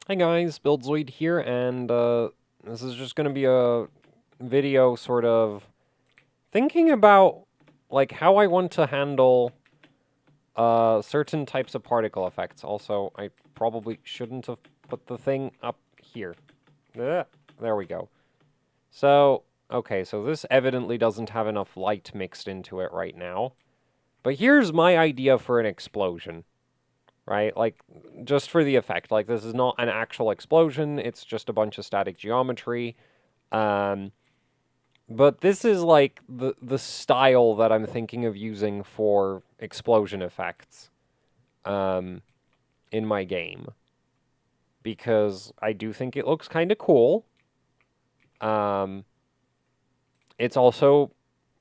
Hi guys, Buildzoid here, and this is just going to be a video sort of thinking about like how I want to handle certain types of particle effects. Also, I probably shouldn't have put the thing up here. There we go. So, okay, so this evidently doesn't have enough light mixed into it right now. But here's my idea for an explosion. Right? Like, just for the effect. Like, this is not an actual explosion, it's just a bunch of static geometry. Um, but this is, like, the style that I'm thinking of using for explosion effects in my game. Because I do think it looks kind of cool. Um, it's also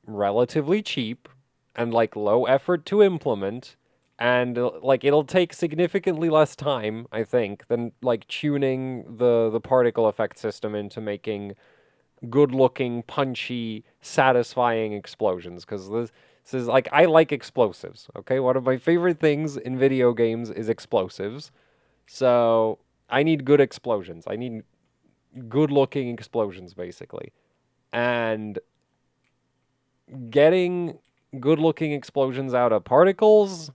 relatively cheap and, like, low effort to implement. And like it'll take significantly less time, I think, than like tuning the particle effect system into making good-looking, punchy, satisfying explosions. Because this is like I like explosives. Okay, one of my favorite things in video games is explosives. So I need good explosions. I need good-looking explosions, basically, and getting good-looking explosions out of particles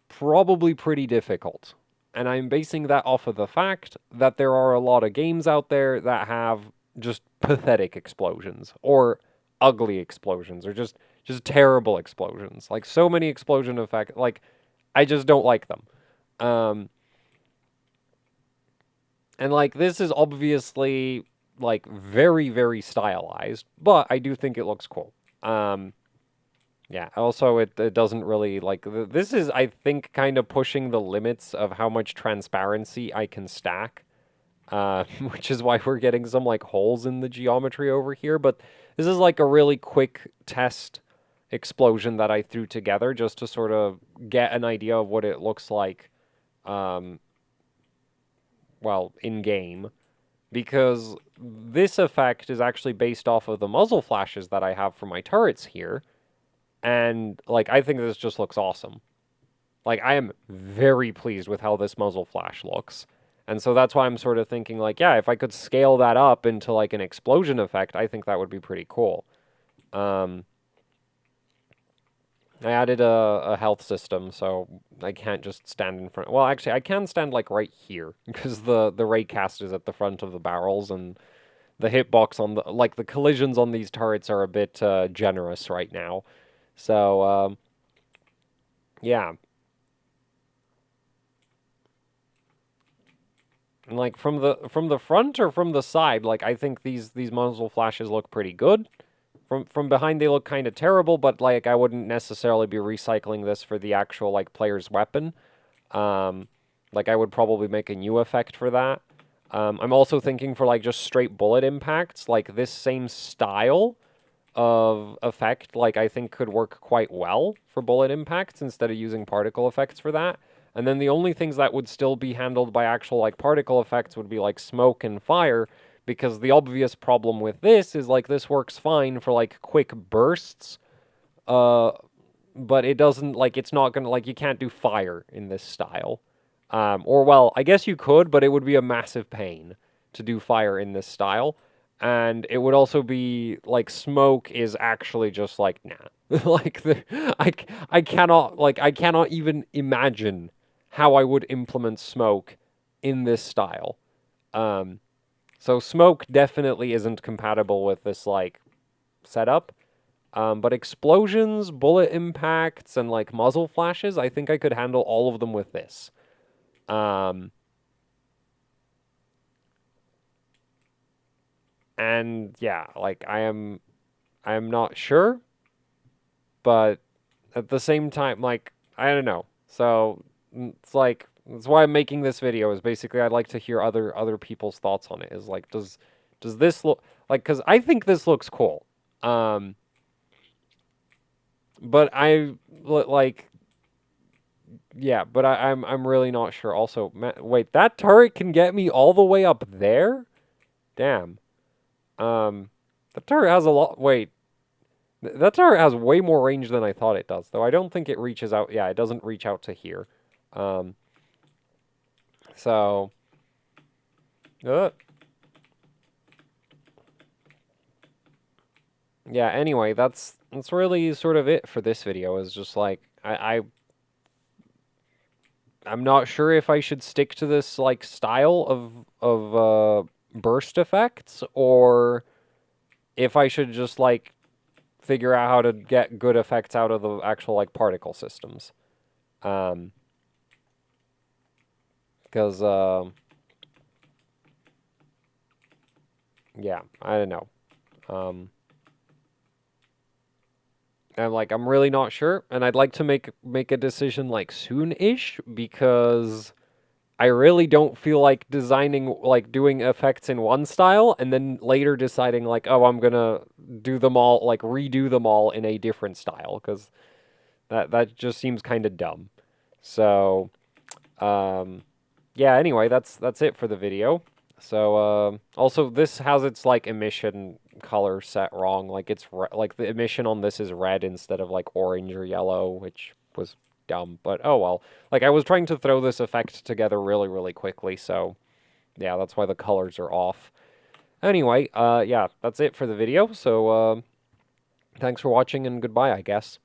probably pretty difficult. And I'm basing that off of the fact that there are a lot of games out there that have just pathetic explosions or ugly explosions or just terrible explosions. Like so many explosion effects, like I just don't like them. Um, and like this is obviously like very stylized, but I do think it looks cool. Um, Yeah, also it doesn't really like this is I think kind of pushing the limits of how much transparency I can stack. Which is why we're getting some like holes in the geometry over here, but this is like a really quick test explosion that I threw together just to sort of get an idea of what it looks like um well, in game, because this effect is actually based off of the muzzle flashes that I have for my turrets here. And like I think this just looks awesome. Like I am very pleased with how this muzzle flash looks. And so that's why I'm sort of thinking like, yeah, if I could scale that up into like an explosion effect, I think that would be pretty cool. Um, I added a health system, so I can't just stand in front. Well, actually, I can stand like right here because the ray cast is at the front of the barrels, and the hitbox on the like the collisions on these turrets are a bit generous right now. So yeah, and like from the front or from the side, like I think these muzzle flashes look pretty good. From behind they look kind of terrible, but like I wouldn't necessarily be recycling this for the actual like player's weapon. Um, like I would probably make a new effect for that. I'm also thinking for like just straight bullet impacts, like this same style of effect, like I think could work quite well for bullet impacts instead of using particle effects for that. And then the only things that would still be handled by actual like particle effects would be like smoke and fire, because the obvious problem with this is like this works fine for like quick bursts, uh, but it doesn't like it's not gonna like you can't do fire in this style. Or well, I guess you could, but it would be a massive pain to do fire in this style. And it would also be like smoke is actually just like nah. like I cannot even imagine how I would implement smoke in this style. Um, so smoke definitely isn't compatible with this like setup. But explosions, bullet impacts, and like muzzle flashes, I think I could handle all of them with this. Um, and yeah, like I am not sure, but at the same time, like I don't know. So it's like that's why I'm making this video. Is basically I'd like to hear other people's thoughts on it. Is like does this look like? Because I think this looks cool. Um, but I like yeah, but I'm really not sure. Also, wait, that turret can get me all the way up there? Damn. Um, the turret has a lot. Wait, that turret has way more range than I thought it does, though. I don't think it reaches out. Yeah, it doesn't reach out to here. Um, So, uh, yeah, anyway, that's really sort of it for this video. Is just like I'm not sure if I should stick to this like style of burst effects, or if I should just like figure out how to get good effects out of the actual like particle systems. Um, because yeah, I don't know. Um, and like I'm really not sure, and I'd like to make a decision like soon-ish, because I really don't feel like designing, like doing effects in one style and then later deciding like, oh, I'm gonna do them all, like redo them all in a different style, because that just seems kind of dumb. So, um, yeah. Anyway, that's it for the video. So, also this has its like emission color set wrong. Like like the emission on this is red instead of like orange or yellow, which was dumb. But oh well. Like I was trying to throw this effect together really, really quickly, so yeah, that's why the colors are off. Anyway, yeah, that's it for the video. So, thanks for watching and goodbye, I guess.